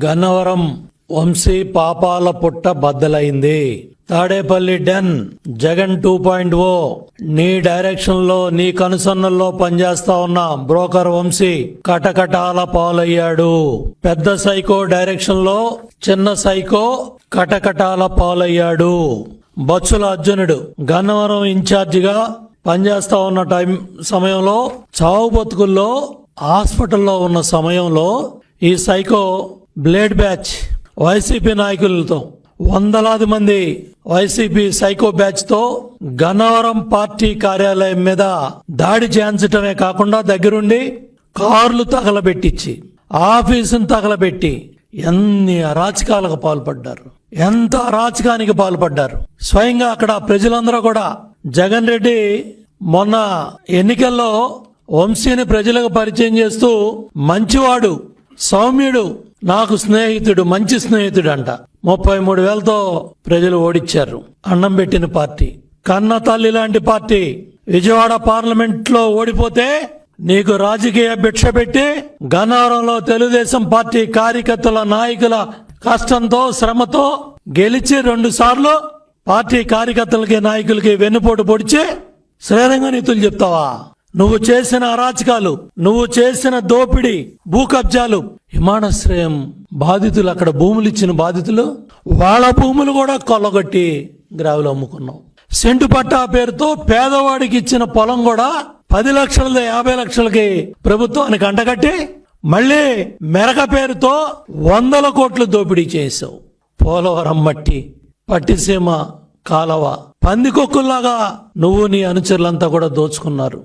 గన్నవరం వంశీ పాపాల పుట్ట బద్దలైంది. తాడేపల్లి డెన్ జగన్ 2.0 నీ డైరెక్షన్ లో నీ కనుసన్నల్లో పనిచేస్తా ఉన్న బ్రోకర్ వంశీ కటకటాల పాలయ్యాడు. పెద్ద సైకో డైరెక్షన్ లో చిన్న సైకో కటకటాల పాలయ్యాడు. బొత్సుల అర్జునుడు గన్నవరం ఇన్ఛార్జిగా పనిచేస్తా ఉన్న సమయంలో చావు బతుకుల్లో హాస్పిటల్లో ఉన్న సమయంలో ఈ సైకో బ్లేడ్ బ్యాచ్ వైసీపీ నాయకులతో వందలాది మంది వైసీపీ సైకో బ్యాచ్ తో గన్నవరం పార్టీ కార్యాలయం మీద దాడి చేయించటమే కాకుండా దగ్గరుండి కార్లు తగలబెట్టించి ఆఫీసును తగలబెట్టి ఎన్ని అరాచకాలకు పాల్పడ్డారు, ఎంత అరాచకానికి పాల్పడ్డారు. స్వయంగా అక్కడ ప్రజలందరూ కూడా జగన్ రెడ్డి మొన్న ఎన్నికల్లో వంశీని ప్రజలకు పరిచయం చేస్తూ మంచివాడు, సౌమ్యుడు, నాకు స్నేహితుడు, మంచి స్నేహితుడు అంట. 33,000తో ప్రజలు ఓడిచ్చారు. అన్నం పెట్టిన పార్టీ, కన్న తల్లి లాంటి పార్టీ విజయవాడ పార్లమెంట్ లో ఓడిపోతే నీకు రాజకీయ భిక్ష పెట్టి గన్నవరంలో తెలుగుదేశం పార్టీ కార్యకర్తల నాయకుల కష్టంతో శ్రమతో గెలిచి 2 సార్లు పార్టీ కార్యకర్తలకి నాయకులకి వెన్నుపోటు పొడిచి శ్రీరంగ నీతులు చెప్తావా? నువ్వు చేసిన అరాచకాలు, నువ్వు చేసిన దోపిడీ, భూ కబ్జాలు, విమానాశ్రయం బాధితులు, అక్కడ భూములు ఇచ్చిన బాధితులు వాళ్ళ భూములు కూడా కొల్లగొట్టి గ్రావులు అమ్ముకున్నావు. సెంటు పట్టా పేరుతో పేదవాడికి ఇచ్చిన పొలం కూడా 10 లక్షలది 50 లక్షలకి ప్రభుత్వానికి అంటగట్టి మళ్ళీ మెరక పేరుతో 100 కోట్లు దోపిడీ చేసావు. పోలవరం మట్టి, పట్టిసీమ కాలవ, పందికొక్కుల్లాగా నువ్వు నీ అనుచరులంతా కూడా దోచుకున్నారు.